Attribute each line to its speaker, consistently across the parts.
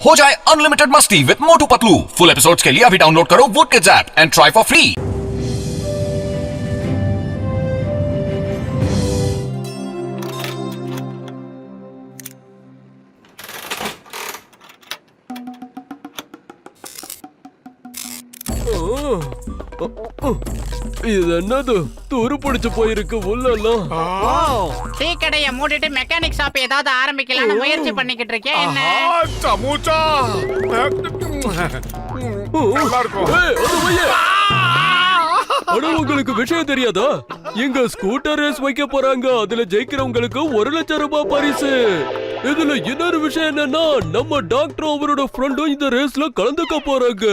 Speaker 1: हो जाए अनलिमिटेड मस्ती with Motu Patlu. Full episodes के लिए अभी डाउनलोड करो vote kids app and try for free.
Speaker 2: இது என்னது துரு பிடிச்சு போயிருக்கு உள்ளெல்லாம்.
Speaker 3: டீ கடைய மூடிட்டு மெக்கானிக் ஷாப் ஏதாவது ஆரம்பிக்கலாம்னு முயற்சி பண்ணிக்கிட்டு இருக்கேன். என்ன
Speaker 4: சமூச்சா நல்லா இருக்கும்.
Speaker 2: அட உங்களுக்கு விஷயம் தெரியாதா? எங்க ஸ்கூட்டர் ரேஸ் வைக்க போறாங்க. அதுல ஜெயிக்கிறவங்களுக்கு 1 லட்சம் ரூபாய் பரிசு. இதுல இன்னொரு விஷயம் என்னன்னா, நம்ம டாக்டர் அவரோட ஃப்ரெண்டும் இந்த ரேஸ்ல கலந்துக்க போறாங்க.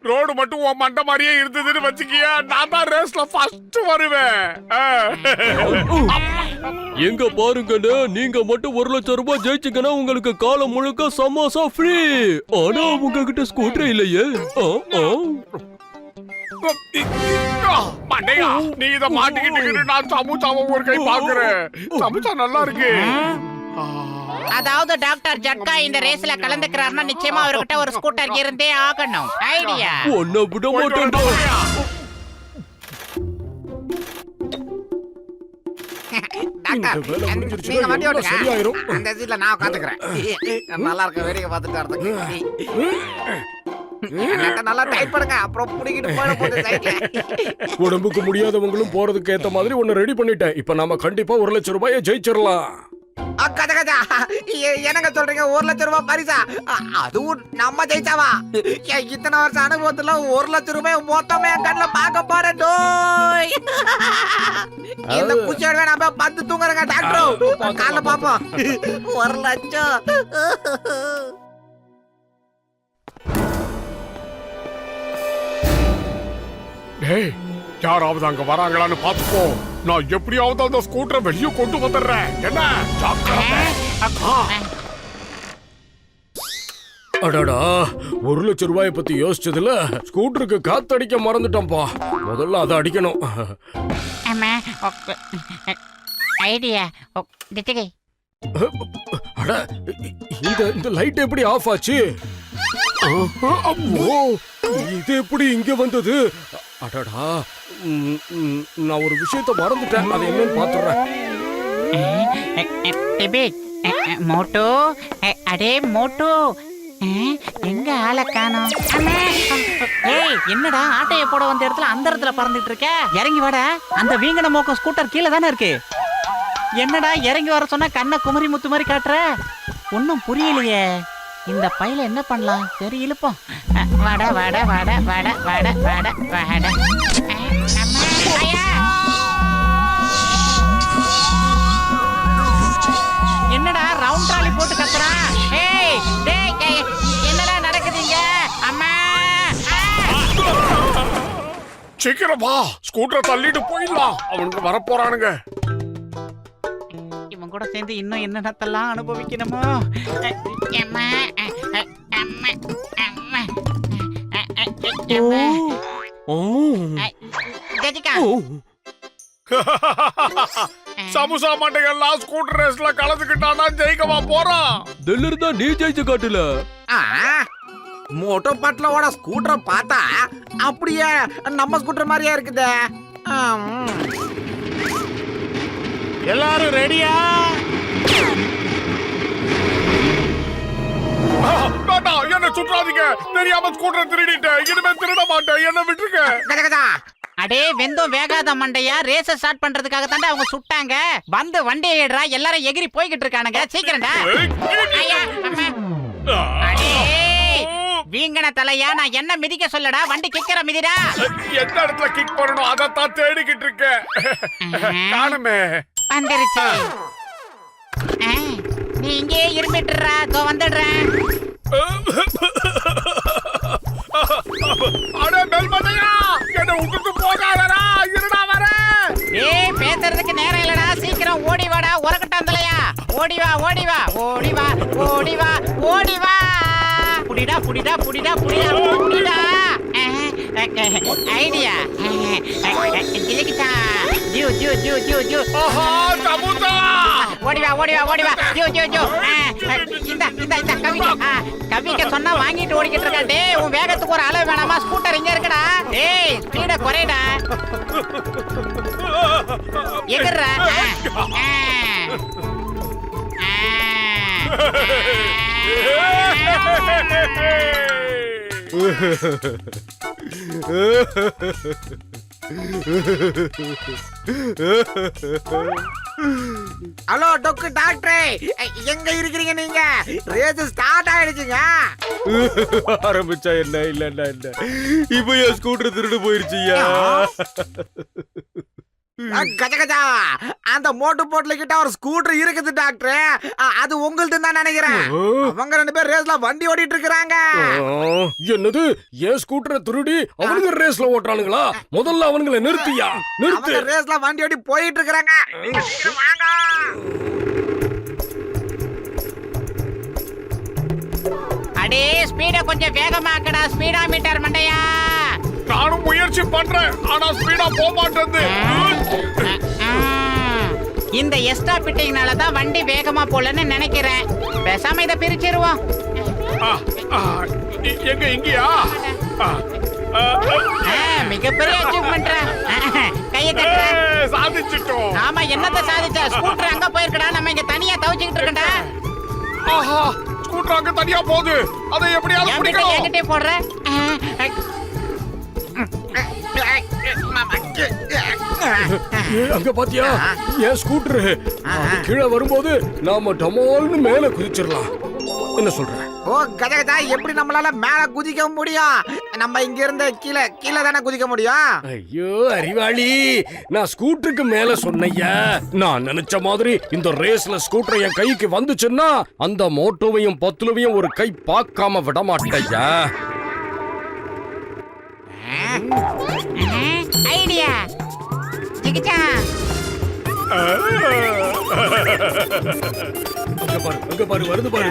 Speaker 4: ரோடு மட்டும் உன் மண்ட மாதிரியே இருந்ததுன்னு வச்சுக்கியா, நான் தான் ரேஸ்ல ஃபர்ஸ்ட் வருவேன்.
Speaker 2: எங்க பாருங்கன்னு, நீங்க மட்டும் 1 லட்சம் ரூபாய் ஜெயிச்சீங்கன்னா உங்களுக்கு காலம் முழுக்க சமோசா ஃப்ரீ. ஆனா உங்ககிட்ட ஸ்கூட்டர் இல்லையே.
Speaker 4: மண்டையா, நீ இத மாட்டிக்கிட்டு நான் சமூச்சாவை ஒரு கை பாக்குறேன். சமூச்சா நல்லா இருக்கு.
Speaker 3: அதாவது டாக்டர் ஜட்கா இந்த ரேஸ்ல கலந்துக்கிறாருன்னா நிச்சயமா அவர்கிட்ட ஒரு ஸ்கூட்டர் இருந்தே ஆகணும். ஐடியா
Speaker 2: ஒன்ன விட மாட்டேன்டா.
Speaker 5: டாக்டர், நீங்க வண்டி ஓட்டுங்க. அந்த சீட்ல நான் உட்காந்துக்கிறேன். நல்லா இருக்க வேடிக்கை பார்த்துட்டு வரதுக்கு. நல்லா டைட் பண்ணுங்க, அப்புறம் புடிக்கிட்டு போட போகுது சைட்ல.
Speaker 4: உடம்புக்கு முடியாதவங்களும் போறதுக்கு ஏத்த மாதிரி ஒன்னு ரெடி பண்ணிட்டேன். இப்ப நாம கண்டிப்பா 1 லட்சம் ரூபாயை ஜெயிச்சிடலாம்.
Speaker 5: கதை கதை என்னங்க சொல்றீங்க? 1 லட்சம் ரூபாய் பரிசா? அதுவும் நம்ம ஜெயிச்சாவா? இத்தனை வருஷம் அனுபவத்துல 1 லட்சம் ரூபாய் மொத்தமே என் கண்ணுல பார்க்க போறேன். டோய், இந்த குச்சியோட நம்ம பத்து தூங்குறங்க டாக்டர். காலைல பாப்போம். 1 லட்சம்.
Speaker 4: டேய், யாராவது அங்க வராங்களான்னு பாத்துப்போ. நான் எப்படியாவது அந்த ஸ்கூட்டரை வெளியே கொண்டு வந்துடுறேன். என்ன ஜாக்கிரதை. அடடா, 1 லட்சம் ரூபாயை பத்தி யோசிச்சதுல ஸ்கூட்டருக்கு காத்தடிக்க மறந்துட்டோம்பா. முதல்ல அதை அடிக்கணும்.
Speaker 3: ஐடியா
Speaker 4: அட, இந்த லைட் எப்படி ஆஃப் ஆச்சு? ஓ, இது எப்படி இங்க வந்தது? அடடா, நான் ஒரு விஷயத்தை மறந்துட்டேன். அதை என்னன்னு பாத்துறேன்.
Speaker 3: மோட்டோ, அடே மோட்டோ, எங்க ஆளை காணோம்? ஏய், என்னடா ஆட்டைய போட வந்த இடத்துல அந்த இடத்துல பறந்துட்டு இருக்க? இறங்கி வாடா. அந்த வீங்கன மோக்கம் ஸ்கூட்டர் கீழே தானே இருக்கு. என்னடா இறங்கி வர சொன்னா கண்ணை குமரி முத்து மாதிரி காட்டுற? ஒன்னும் புரியலையே. இந்த பையில என்ன பண்ணலாம்? சரி, இழுப்போம். வாடா வாடா வாடா வாடா வாடா வாடா வாடா. என்னடா ரவுண்ட் ட்ராலி போட்டு கத்துறா? ஏய் டேய், என்னடா நடக்குதுங்க? அம்மா,
Speaker 4: சீக்கிரம் வா, ஸ்கூட்டரை தள்ளிட்டு போயிடலாம். அவனுக்கு வரப்போறானுங்க.
Speaker 3: இவன் கூட சேர்ந்து இன்னும் என்னென்னத்தெல்லாம் அனுபவிக்கணுமோ. அம்மா அம்மா அம்மா.
Speaker 4: சமோசா மண்டைகள்லாம் ஸ்கூட்டர் ரேஸ்ல கலந்துக்கிட்டானா ஜெயிக்கவா போறான்?
Speaker 2: தில்லர் தான் நீ ஜெயிச்சு காட்டுல.
Speaker 5: மோட்டோ பட்லோட ஸ்கூட்டரை பார்த்தா அப்படியே நம்ம ஸ்கூட்டர் மாதிரியா இருக்குதே.
Speaker 4: எல்லாரும் ரெடியா? என்ன சுற்றாதீங்க. தெரியாம ஸ்கூட்டர் திருடிட்டேன். இனிமே திருட மாட்டேன். என்ன விட்டுருக்க.
Speaker 3: அடே வெந்தம் வேகாத மண்டையா, ரேஸ ஸ்டார்ட் பண்றதுக்காக தாண்டா அவங்க சுட்டாங்க. வந்து வண்டியை ஏடுறா. எல்லாரும் எகிரி போய்கிட்டு இருக்கானுங்க. சீக்கிரம்டா. ஐயா, அம்மா. அடே வீங்கன தலையா, நான் என்ன மிதிக்க சொல்லடா? வண்டி கிக்கற மிதிடா.
Speaker 4: எந்த இடத்துல கிக் பண்ணணும் அதத்தான் தேடிக்கிட்டு இருக்கேன். காணுமே.
Speaker 3: வந்துருச்சு. நீ இங்கே இருந்துடுறா. தோ வந்துடுறேன்.
Speaker 4: அடே மெல்மதையா, என்ன விட்டுட்டு போகாதடா. இருடா வரேன்.
Speaker 3: ஏய், பேசுறதுக்கு நேரம் இல்லடா. சீக்கிரம் ஓடி வாடா. உரக்கட்டான் தலையா. ஓடி வா ஓடி வா ஓடி வா ஓடி வா ஓடி வா. புடிடா புடிடா புடிடா புடிடா புடிடா. ஐடியா ஜிலிகிட்டா ஜூ ஜூ ஜூ ஜூ ஜூ
Speaker 4: ஆஹா சமுதா
Speaker 3: ஓடி வா ஜூ ஜூ ஜூ இந்த கவிக்க சொன்னா வாங்கிட்டு ஓடிக்கிட்டு இருக்கா. டேய் உன் வேகத்துக்கு ஒரு அளவு வேணாமா? ஸ்கூட்டர் இங்க இருக்குடா. டேய் ஸ்பீட குறைடா. எகறா.
Speaker 5: ஹலோ டொக்கு டாக்டரே, எங்க இருக்கிறீங்க நீங்க? ரேஸ் ஸ்டார்ட் ஆயிடுச்சுங்க.
Speaker 2: ஆரம்பிச்சா என்ன இல்லன்னா என்ன? இப்ப என் ஸ்கூட்டர் திருடு போயிருச்சுயா.
Speaker 5: கஜ கஜா, அந்த மோட்டு போட்ல கிட்ட ஒரு ஸ்கூட்டர் இருக்குது டாக்டர். அது உங்களுது தான் நினைக்கிறேன். அவங்க 2 பேர் ரேஸ்ல வண்டி ஓடிட்டு இருக்காங்க.
Speaker 2: என்னது? என் ஸ்கூட்டரை திருடி அவனுங்க ரேஸ்ல ஓட்டுறானுங்களா? முதல்ல அவனுங்களை நிறுத்தியா, நிறுத்து.
Speaker 5: அவங்க ரேஸ்ல வண்டி ஓடி போயிட்டு இருக்காங்க. வாங்க.
Speaker 3: அடே ஸ்பீட கொஞ்சம் வேகமாக்கடா ஸ்பீடா மீட்டர் மண்டையா.
Speaker 4: நானும் முயற்சி பண்றேன், ஆனா ஸ்பீடா போக மாட்டேங்குது.
Speaker 3: இந்த எக்ஸ்ட்ரா பிட்டிங்னால தான் வண்டி வேகமா போலன்னு நினைக்கிறேன். பேசாம இத பிரிச்சிருவோம்.
Speaker 4: எங்க இங்கயா?
Speaker 3: மிகப்பெரிய அச்சீவ்மெண்ட். கையை தட்டுற.
Speaker 4: சாதிச்சிட்டோம்.
Speaker 3: ஆமா, என்னத்த சாதிச்ச? ஸ்கூட்டர் அங்க போயிருக்கடா, நம்ம இங்க தனியா தவிச்சுக்கிட்டு இருக்கடா.
Speaker 4: ஆஹா, ஸ்கூட்டர் அங்க தனியா போகுது. அதை எப்படியாவது பிடிக்கணும்.
Speaker 3: என்கிட்ட போடுற.
Speaker 2: அங்க பாத்தியா என் ஸ்கூட்டர்? கீழே வரும்போது நாம டமால்னு மேல குதிச்சிடலாம். என்ன சொல்ற?
Speaker 5: ஓ கஜ கஜா, எப்படி நம்மளால மேல குதிக்க முடியும்? நம்ம இங்க இருந்து கீழே தானே குதிக்க முடியும்.
Speaker 2: ஐயோ அறிவாளி, நான் ஸ்கூட்டருக்கு மேல சொன்னையா. நான் நினைச்ச மாதிரி இந்த ரேஸ்ல ஸ்கூட்டர் என் கைக்கு வந்துச்சுன்னா அந்த மோட்டோவையும் பத்துலவையும் ஒரு கை பார்க்காம விட மாட்டேயா.
Speaker 3: ஐடியா ஜிகிச்சா.
Speaker 2: அங்க பாரு வருது பாரு.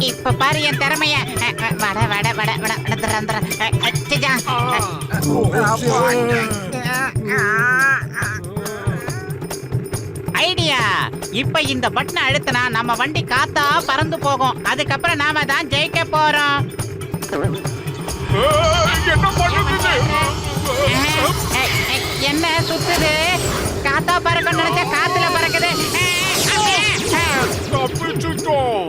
Speaker 3: இப்ப பாரு என் திறமைய. ஐடியா, இப்ப இந்த பட்டனை அழுத்தினா நம்ம வண்டி காத்தா பறந்து போகும். அதுக்கப்புறம் நாம தான் ஜெயிக்க போறோம்.
Speaker 4: என்ன பண்ணுது?
Speaker 3: என்ன சுத்துது? காத்தா பறக்கும் நினைச்சா காத்துல பறக்குது.
Speaker 4: தப்பிச்சுட்டோம்.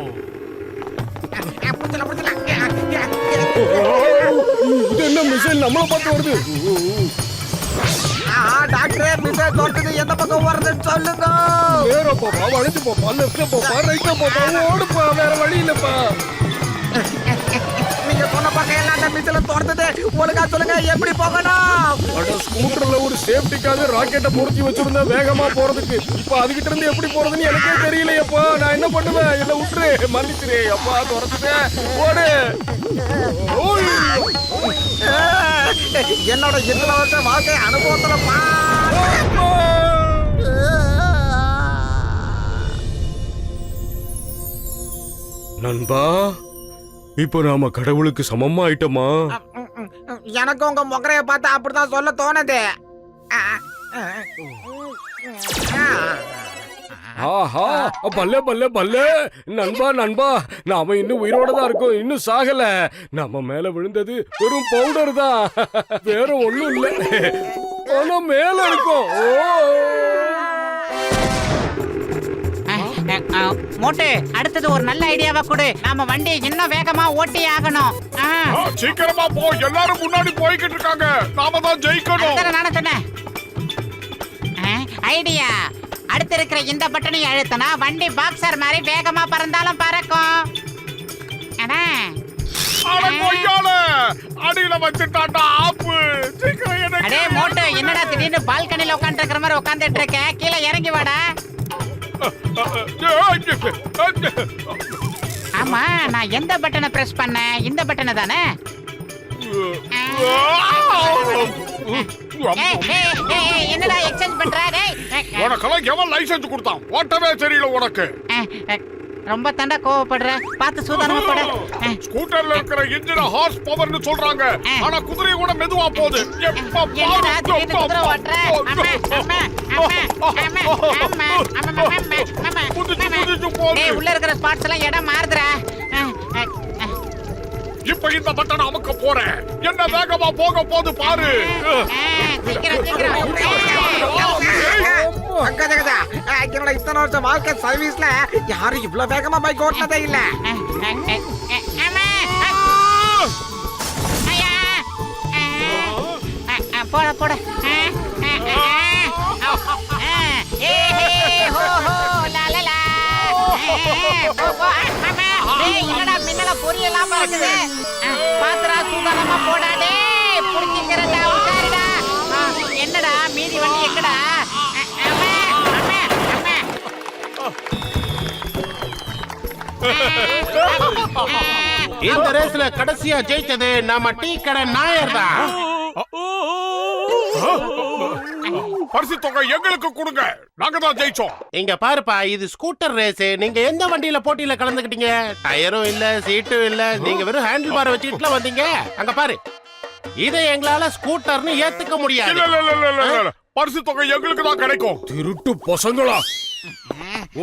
Speaker 2: இது என்ன மிசைல் நம்மள பார்த்து வருது?
Speaker 5: டாக்டரே, மிசைல் தோட்டது எந்த பக்கம் வருதுன்னு சொல்லுங்க.
Speaker 2: நேரா போப்பா, வளைஞ்சு போப்பா, லெஃப்ட்ல போப்பா, ரைட்ல போப்பா, ஓடுப்பா, வேற வழி இல்லப்பா.
Speaker 5: நீங்க சொன்ன பக்கம் எல்லாம் அந்த மிசைல தோட்டது. ஒழுங்கா சொல்லுங்க, எப்படி போகணும்?
Speaker 2: அட ஸ்கூட்டர்ல ஒரு சேஃப்டிக்காக ராக்கெட்டை பொருத்தி வச்சிருந்தா வேகமா போறதுக்கு. இப்ப அதுகிட்ட இருந்து எப்படி போறதுன்னு எனக்கே தெரியலையப்பா. நான் என்ன பண்ணுவேன்? என்ன விட்டுரு, மன்னிச்சிரு அப்பா, துரத்துட்டேன். ஓடு.
Speaker 5: என்னோட 2 வருஷ வாழ்க்கை அனுபவத்துல
Speaker 2: நண்பா, இப்போ நாம கடவுளுக்கு சமமா ஆயிட்டோமா?
Speaker 5: எனக்கு உங்க மொகரைய பார்த்தா அப்படிதான் சொல்ல தோணுது.
Speaker 2: ஆஹா, பல்ல பல்ல பல்ல. நண்பா, நாம இன்னும் உயிரோட தான் இருக்கோம், இன்னும் சாகல. நம்ம மேல விழுந்தது வெறும் பவுடர் தான், வேற ஒண்ணும் இல்ல. ஆனா மேல இருக்கோம்.
Speaker 3: மோட்டு, அடுத்தது ஒரு நல்ல ஐடியாவா கொடு. நாம வண்டியை இன்னும் வேகமா ஓட்டி ஆகணும்.
Speaker 4: சீக்கிரமா போ, எல்லாரும் முன்னாடி போய்கிட்டு இருக்காங்க. நாம தான் ஜெயிக்கணும்.
Speaker 3: நானே சொன்னேன். ஐடியா, அடுத்து இருக்கிற இந்த பட்டனை அழுத்தினா வண்டி பாக்ஸர் மாதிரி வேகமா பறந்தாலும் பறக்கும்.
Speaker 4: அடியில வச்சுட்டாட்டா ஆப்பு.
Speaker 3: அடே மோட்டு, என்னடா திடீர்னு பால்கனில உட்கார்ந்து இருக்கிற மாதிரி உட்கார்ந்துட்டு இருக்க? கீழே இறங்கி வாடா. ஆமா, நான் எந்த பட்டனை பிரஸ் பண்ணேன்? இந்த பட்டனை தானே? என்னடா எக்ஸ்சேஞ்ச் பண்ற?
Speaker 4: உனக்கெல்லாம் எவன் லைசன்ஸ் கொடுத்தான்? ஓட்டவே தெரியல உனக்கு.
Speaker 3: ரொம்ப தண்டா கோவப்படுற. பார்த்து சூதானமா போட.
Speaker 4: ஸ்கூட்டர்ல இருக்கிற இன்ஜின் ஹார்ஸ் பவர்னு சொல்றாங்க. ஆனா குதிரை கூட மெதுவா போகுது. எப்ப
Speaker 3: என்னடா திடீர்னு குதிரை ஓட்டுற? அம்மா, அம்மா, அம்மா, அம்மா, அம்மா, அம்மா,
Speaker 4: குதிச்சு போகுது.
Speaker 3: ஏய், உள்ள இருக்கிற ஸ்பாட்ஸ் எல்லாம் இடம் மாறுதுடா.
Speaker 4: இப்ப இந்த பட்டனை அமுக்க போறேன். என்ன வேகமா போக போது பாரு.
Speaker 3: சீக்கிரம் சீக்கிரம்.
Speaker 5: அக்கா என்னோட இத்தனை வருஷம் வாழ்க்கை சர்வீஸ்ல யாரும் இவ்வளவு வேகமா பைக் ஓட்டினதே இல்ல.
Speaker 3: அம்மா, ஐயா, போட போட. என்னடா மின்னல பொரியலாம இருக்குது. பாத்துரா சூதானமா போடாடே. புடிச்சிக்கிறடா, உட்காருடா. என்னடா மீதி வண்டி எங்கடா? அம்மா, அம்மா, அம்மா.
Speaker 6: இந்த ரேஸ்ல கடைசியா ஜெயிச்சது நம்ம டீ கடை நாயர் தான்.
Speaker 4: பரிசு தொகை எங்களுக்கு கொடுங்க. நாங்க தான் ஜெயிச்சோம்.
Speaker 6: இங்க பாருப்பா, இது ஸ்கூட்டர் ரேஸ். நீங்க எந்த வண்டியில போட்டியில கலந்துக்கிட்டீங்க? டயரும் இல்ல, சீட்டும் இல்ல. நீங்க வெறும் ஹேண்டில் பார் வச்சுக்கிட்டுல வந்தீங்க. அங்க பாரு, இதை எங்களால ஸ்கூட்டர்னு ஏத்துக்க முடியாது.
Speaker 4: இல்ல. பரிசு தொகை எங்களுக்கு தான் கிடைக்கும். திருட்டு பசங்களா,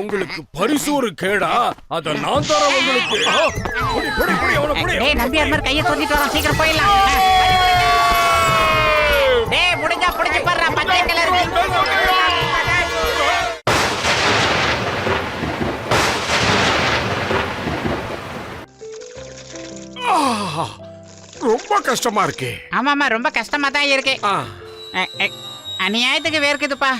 Speaker 4: உங்களுக்கு பரிசு ஒரு கேடா? அத நான் தர உங்களுக்கு.
Speaker 3: டேய் நம்பியார் மாதிரி கையை தொந்திட்டு வரோம். சீக்கிரம் போயிடலாம். டேய் முடிஞ்சா புடிச்சு பாருடா பச்சை கலர்.
Speaker 4: ரொம்ப கஷ்டமா இருக்கு.
Speaker 3: ஆமாமா, ரொம்ப கஷ்டமா தான் இருக்கு. அநியாயத்துக்கு வேர்க்குதுப்பா.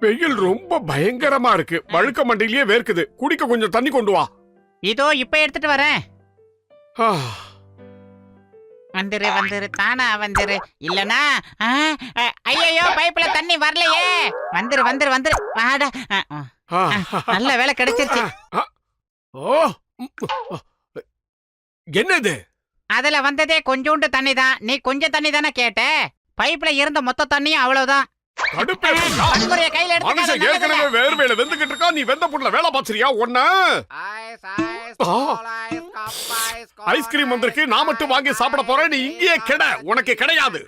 Speaker 4: வெயில் ரொம்ப பயங்கரமா இருக்கு. வழுக்க மண்டையிலேயே வேர்க்குது. குடிக்க கொஞ்சம் தண்ணி கொண்டு வா.
Speaker 3: இதோ இப்ப எடுத்துட்டு வரேன். வந்துரு வந்துரு, தானா வந்துரு. இல்லனா ஐயோ பைப்ல தண்ணி வரலையே. வந்துரு வந்துரு வந்துரு, வாடா. நல்ல வேலை கிடைச்சிருச்சு.
Speaker 4: என்னது?
Speaker 3: அதுல வந்ததே கொஞ்சோண்டு தண்ணி தான். நீ கொஞ்சம் தண்ணி தானே கேட்ட. பைப்ல இருந்த மொத்த தண்ணியும் அவ்வளவுதான். கையில
Speaker 4: மனுஷன் ஏற்கனவே வேர்வையில வெந்துகிட்டு இருக்கா. நீ வெந்த புண்ணுல வேலை பாத்துறியா? ஒண்ணு ஐஸ்கிரீம் வந்திருக்கு. நான் மட்டும் வாங்கி சாப்பிட போறேன். நீ இங்கேயே கெட. உனக்கு கிடையாது.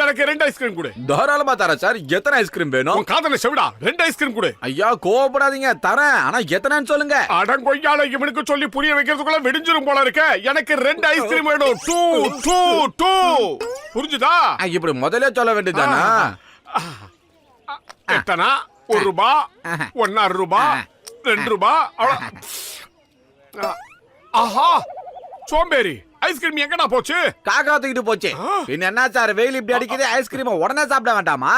Speaker 4: எனக்கு 2 ஐஸ்கிரீம் கொடு.
Speaker 7: தாராளமா தரேன் சார். எத்தனை ஐஸ்கிரீம் வேணும்?
Speaker 4: காதல செவிடா, 2 ஐஸ்கிரீம் கொடு.
Speaker 7: ஐயா கோவப்படாதீங்க, தரேன். ஆனா எத்தனைன்னு சொல்லுங்க.
Speaker 4: அடங்கொய்யால இவனுக்கு சொல்லி புரிய வைக்கிறதுக்குள்ள விடிஞ்சிரும் போல இருக்க. எனக்கு 2 ஐஸ்கிரீம் வேணும். 2 புரிஞ்சுதா?
Speaker 7: இப்படி முதல்ல சொல்ல வேண்டியதானா?
Speaker 4: எத்தனா? 1 ரூபா, 1.5 ரூபா, 2 ரூபா. ஆஹா, சோம்பேறி. ஐஸ்கிரீம் எங்கடா போச்சு?
Speaker 7: காக்கா தூக்கிட்டு போச்சு. பின்ன என்ன சார், வெயில் இப்படி அடிக்குது. ஐஸ்கிரீம் உடனே சாப்பிட வேண்டாமா?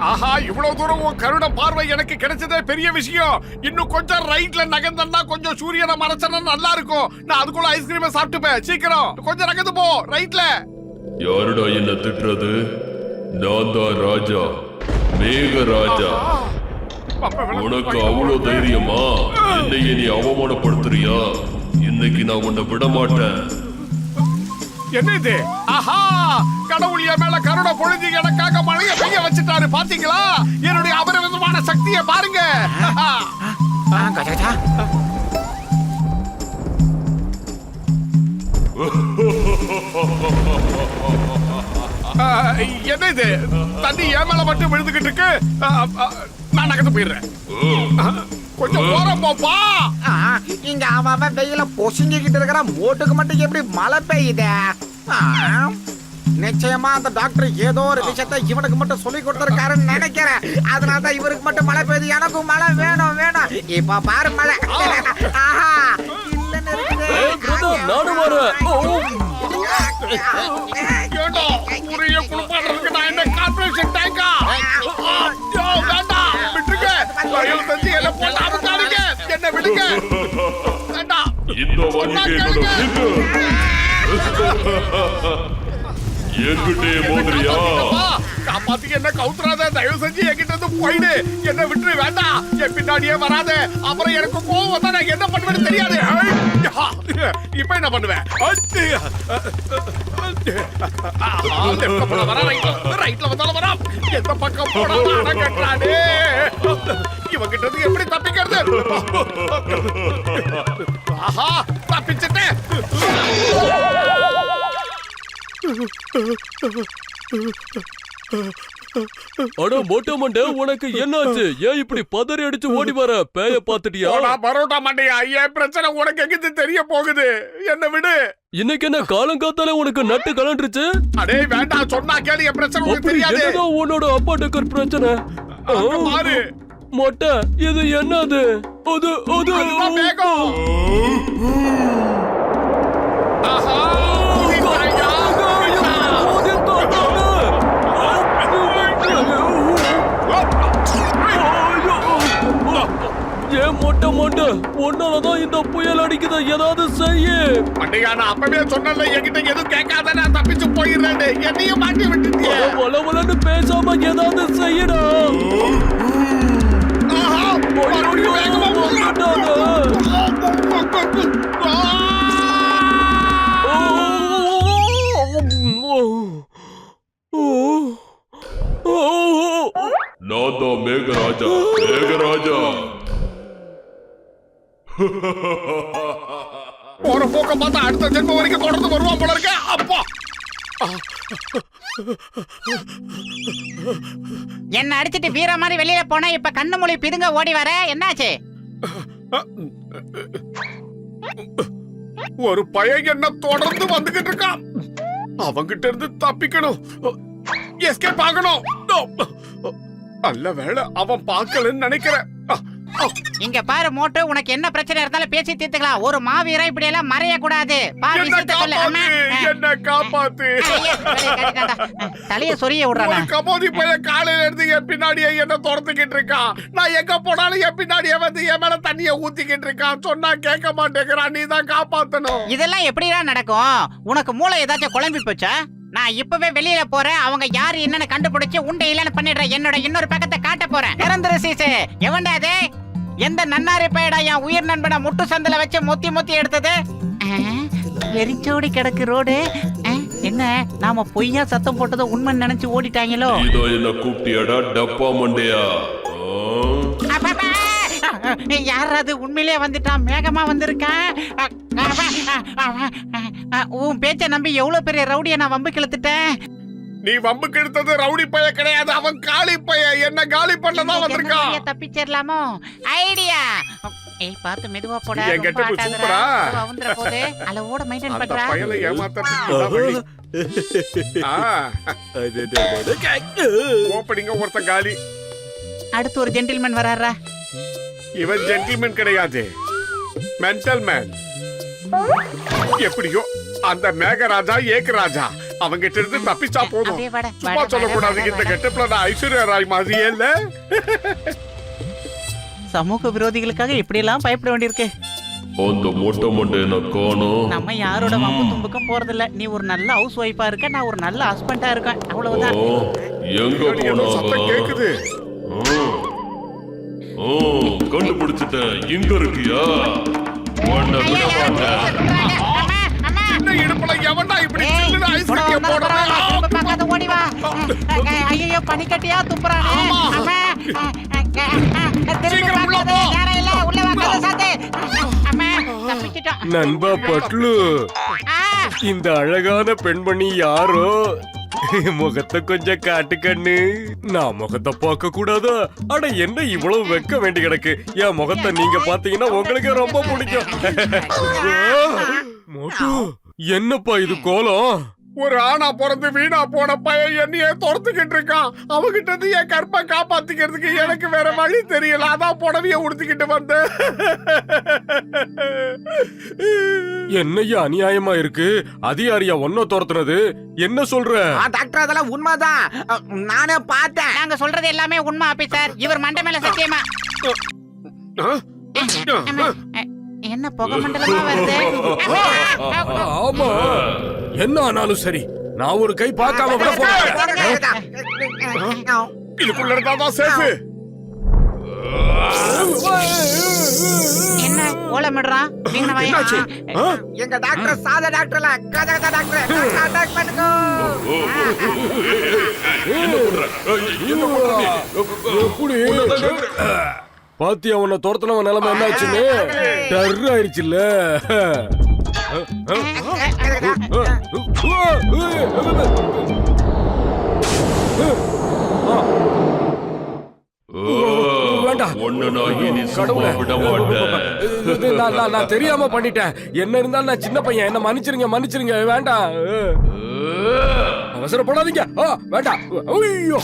Speaker 4: ஆஹா, இவ்வளவு தூரம் உன் கருண பார்வை எனக்கு கிடைச்சதே பெரிய விஷயம். இன்னும் கொஞ்சம் ரைட்ல நகர்ந்தா கொஞ்சம் சூரியனை மறைச்சனா நல்லா இருக்கும். நான் அதுக்குள்ள ஐஸ்கிரீமை சாப்பிட்டுப்பேன். சீக்கிரம் கொஞ்சம் நகர்ந்து போ. ரைட்ல.
Speaker 2: யாருடா என்ன திட்டுறது? நான் தான் ராஜா, மேக ராஜா. உனக்கு அவ்வளவு தைரியமா? என்னையே நீ அவமானப்படுத்துறியா? இன்னைக்கு நான் உன்னை விட மாட்டேன்.
Speaker 4: என்ன இது? ஆஹா, கடவுள் என் மேல கருணை பொழுது எனக்காக மழைய பெய்ய வச்சுட்டாரு. பாத்தீங்களா? என்னுடைய அபரிமிதமான சக்தியை பாருங்க. என்ன இது? தண்ணி என் மேல மட்டும் விழுந்துகிட்டு இருக்கு. நான் நகர்ந்து போயிடுறேன். கொஞ்சம் ஓரம் போப்பா.
Speaker 5: இங்க அவன் வெயில பொசுங்கிக்கிட்டு இருக்கிற மோட்டுக்கு மட்டும் எப்படி மழை பெய்யுதே? நிச்சயமா அந்த டாக்டர் ஏதோ ஒரு விஷயத்தை இவனுக்கு மட்டும் சொல்லி கொடுத்திருக்காருன்னு நினைக்கிறேன். அதனால தான் இவருக்கு மட்டும் மழை பெய்யுது. எனக்கும் மழை வேணும் வேணும். இப்ப பாரு மழை. ஆஹா, இல்லன்னு இருக்குது.
Speaker 2: நானும் வரேன்.
Speaker 4: ஏண்டா ஊரையே குளிப்பாட்டுறதுக்கு நான் என்ன கார்பரேஷன் டேங்கா? வேண்டாம், விட்டுருங்க. தயவு செஞ்சு என்ன போட்டு அமுக்காதீங்க. என்ன விடுங்க. வேண்டாம்.
Speaker 2: இந்த வண்டிக்கு என்னோட என்கிட்டே மோதிரியா
Speaker 4: காப்பாத்தி என்ன கவுத்துறாத, தயவு செஞ்சு என்கிட்ட இருந்து போயிடு, என்ன விட்டு வேண்டாம், என் பின்னாடியே வராத, அப்புறம் எனக்கு கோவம் வந்தா நான் என்ன பண்ணுவேன்னு தெரியாது. இப்ப என்ன பண்ணுவேன்? ரைட்ல வந்தாலும் வரா, எந்த பக்கம் போனாலும் கட்டுறானே, இவங்கிட்ட இருந்து எப்படி தப்பிக்கிறது? ஆஹா, தப்பிச்சுட்டேன்.
Speaker 2: அட மொட்டை மண்டை, உனக்கு என்னாச்சு? ஏன் இப்படி பதறி அடிச்சு ஓடி வர? பேய பாத்துட்டியா?
Speaker 4: போடா பரோட்டா மண்டையா, என் பிரச்சனை உனக்கு எங்கிட்டு தெரிய போகுது, என்ன விடு.
Speaker 2: இன்னைக்கு என்ன காலங்காத்தால உனக்கு நட்டு கலண்டுருச்சு?
Speaker 4: அடே வேண்டாம், சொன்னா கேளு, என் பிரச்சனை உனக்கு
Speaker 2: அப்படி
Speaker 4: தெரியாது.
Speaker 2: என்னதான் உன்னோட அப்பா டக்கர் பிரச்சனை?
Speaker 4: அங்க பாரு.
Speaker 2: மொட்டை, இது என்னது? அது அது
Speaker 4: அதுதான் வேகம். ஆஹா, புரியுதாயா?
Speaker 2: ஏன் மொட்டை மொட்டை, உன்னாலதான் இந்த புயல் அடிக்குது, ஏதாவது செய்ய.
Speaker 4: மண்டையா, நான் அப்பவே சொன்னல, என்கிட்ட எதுவும் கேட்காத, நான் தப்பிச்சு போயிடுறேன், என்னையும் மாட்டி விட்டுட்டியே.
Speaker 2: வளவலன்னு பேசாம ஏதாவது செய்யடா.
Speaker 4: ஆஹா, மறுபடியும் வேகமா போகுது.
Speaker 2: நான் தான் மேகராஜா, மேகராஜா.
Speaker 4: போற போக்க பார்த்தா அடுத்த ஜென்மம் வரைக்கும் தொடர்ந்து வருவான் போல இருக்க. அப்பா,
Speaker 3: என்ன அடிச்சிட்டு வீர மாதிரி வெளியில போனா இப்ப கண்ணு மொழி பிதுங்க ஓடி வர, என்னாச்சு?
Speaker 4: ஒரு பையன் என்ன தொடர்ந்து வந்துகிட்டு இருக்கான், அவங்கிட்ட இருந்து தப்பிக்கணும், எஸ்கேப் ஆகணும். நல்ல வேளை அவன் பார்க்கலன்னு நினைக்கிறேன்.
Speaker 3: இங்க பாரு மோட்டு, உனக்கு என்ன பிரச்சனை இருந்தாலும் பேசி தீர்த்துக்கலாம். ஒரு மாவீரா இப்படி எல்லாம் மறைய கூடாது.
Speaker 4: என்ன காப்பாத்து.
Speaker 3: தலைய சொரிய விடுறானா?
Speaker 4: கமோதி பையன் காலையில இருந்து என் பின்னாடியே என்ன துரத்துக்கிட்டு இருக்கான். நான் எங்க போனாலும் என் பின்னாடியே வந்து என் மேல தண்ணிய ஊத்திக்கிட்டு இருக்கான். சொன்னா கேட்க மாட்டேங்கிறான், நீ தான் காப்பாத்தணும்.
Speaker 3: இதெல்லாம் எப்படிதான் நடக்கும்? உனக்கு மூளை ஏதாச்சும் குழம்பி போச்சா? நான் இப்பவே வெளியில போறேன், அவங்க யாரு என்னன்னு கண்டுபிடிச்சு உண்டை இல்லன்னு பண்ணிடுறேன். என்னோட இன்னொரு பக்கத்தை காட்ட போறேன். நிரந்தர சீசு எவன்டா அது? எந்த நன்னாரி பையடா என் உயிர் நண்பனை முட்டு சந்தில வச்சு மொத்தி மொத்தி எடுத்தது? வெறிச்சோடி கிடக்கு ரோடு. என்ன நாம பொய்யா சத்தம் போட்டதை உண்மை நினைச்சு ஓடிட்டாங்களோ?
Speaker 2: இதோ என்ன கூப்பிட்டியாடா டப்பா மண்டையா?
Speaker 3: யாராவது உண்மையிலே வந்துட்டான், மேகமா வந்திருக்கான். உன் பேச்ச நம்பி எவ்வளவு பெரிய ரவுடிய நான் வம்பு கிழத்துட்டேன்.
Speaker 4: நீ வம்பு கெடுத்தது ரவுடி பைய கிடையாது, அவன் காளி பைய. என்ன காலி பண்ணதான் வந்திருக்கான்.
Speaker 3: தப்பிச்சிடலாமோ? ஐடியா. ஏய், பார்த்து மெதுவா போடா.
Speaker 4: என் கெட்டப்பு சூப்பரா.
Speaker 3: வந்துற போதே அளவோட மெயின்டைன்
Speaker 4: அந்த
Speaker 3: பண்றா.
Speaker 4: பயலை ஏமாத்த ஓப்பனிங்க ஒருத்தன் காலி.
Speaker 3: அடுத்து ஒரு ஜென்டில்மேன் வராரா?
Speaker 4: இவன் ஜென்டில்மேன் கிடையாது, மென்டல் மேன். எப்படியோ அந்த மேகராஜா ஏகராஜா அவங்கிட்ட இருந்து தப்பிச்சா போதும்.
Speaker 3: அப்படியே வாடா,
Speaker 4: சும்மா
Speaker 3: வாடா,
Speaker 4: சொல்லக்கூடாது,
Speaker 3: வாடா,
Speaker 4: இந்த
Speaker 3: வாடா.
Speaker 4: கெட்டப்ல நான் ஐஸ்வர்யா ராய் மாதிரியே இல்ல.
Speaker 3: சமூக விரோதிகளுக்காக இப்படி எல்லாம் பயப்பட வேண்டியிருக்கு.
Speaker 2: அந்த மொட்டை மண்டை என்ன காணோம்?
Speaker 3: நம்ம யாரோட வம்பு தும்புக்கும் போறதில்ல. நீ ஒரு நல்ல ஹவுஸ் ஒய்ஃபா இருக்க, நான் ஒரு நல்ல ஹஸ்பண்டா இருக்கேன், அவ்வளவுதான்.
Speaker 2: எங்க
Speaker 4: ஏதோ சத்தம் கேக்குது.
Speaker 2: கண்டுபிடிச்சிட்டேன். இங்க இருக்கியா?
Speaker 4: சின்ன இடுப்புல எவன்டா இப்படி சில்லுன்னு ஐஸ் கட்டிய போடுறான்?
Speaker 3: ஓடி வா. ஐயோ, பனிக்கட்டியா துப்புறானே. அம்மா, திரும்பி
Speaker 4: சீக்கிரம் உள்ள
Speaker 3: பார்க்காத,
Speaker 4: போ.
Speaker 3: யாரும் இல்ல, உள்ள வா, கதவை சாத்து. அம்மா, தப்பிச்சிட்டோம்.
Speaker 8: நண்பா பட்லு,
Speaker 3: ஆ,
Speaker 8: இந்த அழகான பெண்மணி யாரோ? முகத்தை கொஞ்சம் காட்டு கண்ணு. நான் முகத்தை பார்க்க கூடாதா? அட என்ன இவ்வளவு வெக்க வேண்டி கிடக்கு. என் முகத்தை நீங்க பாத்தீங்கன்னா உங்களுக்கு ரொம்ப பிடிக்கும். மோட்டு, என்னப்பா இது கோலம்?
Speaker 4: ஒரு ஆணா பிறந்து வீணா போன பையன் என்னையே துரத்துக்கிட்டு இருக்கான். அவகிட்ட இருந்து என் கற்பை காப்பாத்திக்கிறதுக்கு எனக்கு வேற வழி தெரியல, அதான் புடவைய உடுத்திக்கிட்டு வந்தேன்.
Speaker 8: என்னையா அநியாயமா இருக்கு? அதிகாரியா ஒன்ன துரத்துனது? என்ன சொல்ற?
Speaker 5: டாக்டர், அதெல்லாம் உண்மைதான், நானே பார்த்தேன்.
Speaker 3: நாங்க சொல்றது எல்லாமே உண்மை ஆபீசர். இவர் மண்டை மேல சத்தியமா. என்ன புகை மண்டலமா வருது?
Speaker 8: ஆமா, என்ன ஆனாலும் சரி, நான் ஒரு கை பார்க்காம கூட போக
Speaker 4: இதுக்குள்ள இருந்தாதான் சேஃப்.
Speaker 3: என்ன ஓலமிடுறான்
Speaker 4: என்னாச்சு?
Speaker 5: எங்க டாக்டர் சாதா டாக்டர்ல கஜகஜா டாக்டர் அட்டாக் பண்ணுங்க.
Speaker 8: பாத்தியா உன்னை துரத்துனவன் நிலைமை என்னாச்சுன்னு? டர் ஆயிடுச்சுல்ல. வேண்டாம். கடவுளே. நான் தெரியாம பண்ணிட்டேன். என்ன இருந்தாலும் நான் சின்ன பையன். என்ன மன்னிச்சிருங்க வேண்டாம். அவசரப்படாதீங்க. வேண்டாம். ஐயோ.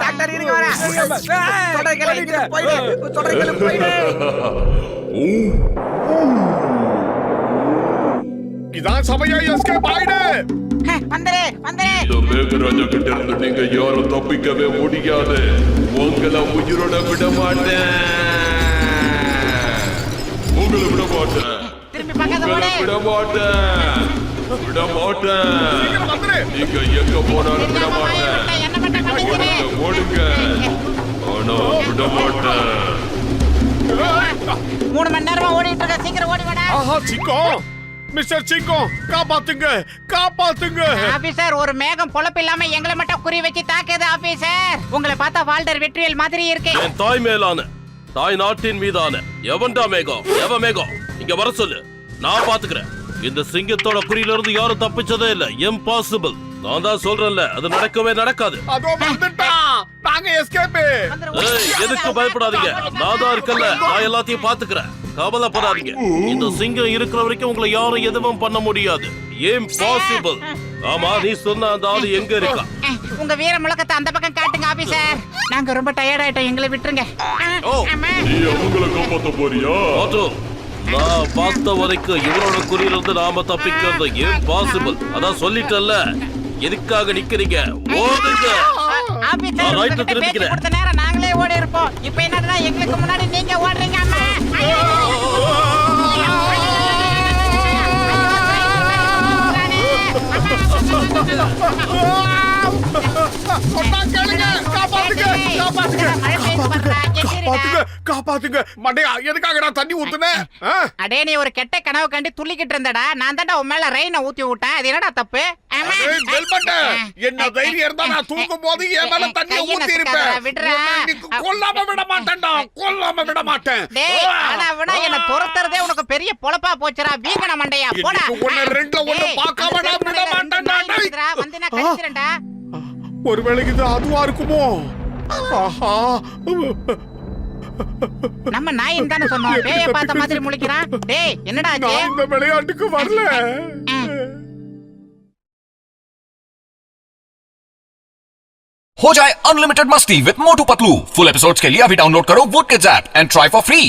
Speaker 5: டாக்டர் இருங்க வரேன். தொடர்களை போயிடு.
Speaker 4: இதான் சமயம், எஸ்கேப் ஆயிடு.
Speaker 3: வந்துரு
Speaker 9: இந்த மேகராஜா கிட்ட இருந்து நீங்க யாரும் தப்பிக்கவே முடியாது. உங்களை உயிரோட விட மாட்டேன். உங்களை விட மாட்டேன்.
Speaker 3: திரும்பி பக்கத்துல ஓடு.
Speaker 9: விட மாட்டேன்.
Speaker 4: வந்துரு.
Speaker 9: நீங்க எங்க போனாலும் விட மாட்டேன்.
Speaker 3: என்ன பண்ண மாட்டேங்கிறே.
Speaker 9: ஓடுங்க. ஆனா விட மாட்டேன்.
Speaker 3: 3 மணி நேரமா ஓடிட்டு இருக்க. சீக்கிரம் ஓடி வாடா.
Speaker 4: ஆஹா, சிக்கோ. மிஸ்டர் சிக்கோ, காப்பாத்துங்க.
Speaker 3: ஆபீசர், ஒரு மேகம் பொழப்பு இல்லாம எங்களை மட்டும் குறி வச்சு தாக்குது ஆபீசர். உங்களை பார்த்தா வால்டர் வெற்றிவேல் மாதிரி இருக்கு.
Speaker 10: என் தாய் மேலான தாய் நாட்டின் மீதான எவன்டா மேகம்? மேகம் இங்க வர சொல்லு, நான் பாத்துக்கிறேன். இந்த சிங்கத்தோட குறியில இருந்து யாரும் தப்பிச்சதே இல்ல. இம்பாசிபிள். நான் தான் சொல்றேன்ல, அது நடக்கவே நடக்காது.
Speaker 4: அதோ வந்துட்டான். நாங்க எஸ்கேப்.
Speaker 10: எதுக்கு பயப்படாதீங்க, நான் தான் இருக்கல. நான் எல்லாத்தையும் பாத்துக்கிறேன். கவலைப்படாதீங்க. இந்த சிங்கம் இருக்கிற வரைக்கும் உங்களை யாரும் எதுவும் பண்ண முடியாது. இம்பாசிபிள். ஆமா, நீ சொன்ன அந்த ஆளு எங்க இருக்கா?
Speaker 3: உங்க வீர முழக்கத்தை அந்த பக்கம் காட்டுங்க ஆபீசர். நாங்க ரொம்ப டயர்ட் ஆயிட்டோம், எங்களை விட்டுருங்க.
Speaker 9: நீ அவங்களை காப்பாத்த போறியா?
Speaker 10: நான் பார்த்த வரைக்கும் இவரோட குறியில இருந்து நாம தப்பிக்கிறது இம்பாசிபிள். அதான் சொல்லிட்டல்ல, எதுக்காக நிக்கிறீங்க? ஓடுங்க.
Speaker 3: ஆபீசர், உங்ககிட்ட பேசி கொடுத்த நேரம் நாங்களே ஓடி இருப்போம். இப்போ என்னன்னா எங்களுக்கு முன்னாடி நீங்க ஓடுறீங்க. அம்மா
Speaker 4: காப்பாத்துங்க. மண்டையா, எதுக்காகடா தண்ணி ஊத்துன?
Speaker 3: அடே, நீ ஒரு கெட்ட கனவு கண்டு துள்ளிக்கிட்டு இருந்தடா. நான் தான்டா உன் மேல ரெயினை ஊத்தி விட்டேன். அது என்னடா தப்பு?
Speaker 4: என்ன தைரியம் இருந்தா நான் தூங்கும் போது என் மேல தண்ணியை ஊத்தி இருப்பேன். கொல்லாம விட மாட்டேன்டா.
Speaker 3: ஆனா விட என்ன துரத்துறதே உனக்கு பெரிய பொழப்பா போச்சுடா வீகன மண்டையா. போடா. வந்து நான் கடிச்சிரேன்டா.
Speaker 4: ஒருவேளை இது அதுவா இருக்குமோ? ஆஹா,
Speaker 3: நம்ம நாயின் தானே சொன்னோம். பேய பார்த்த மாதிரி முழிக்கிறான். டேய், என்னடா ஆச்சு?
Speaker 4: நான் இந்த விளையாட்டுக்கு வரல.
Speaker 1: हो जाए अनलिमिटेड मस्ती with Motu Patlu. Full episodes के लिए अभी डाउनलोड करो Voot Kids app and try for free.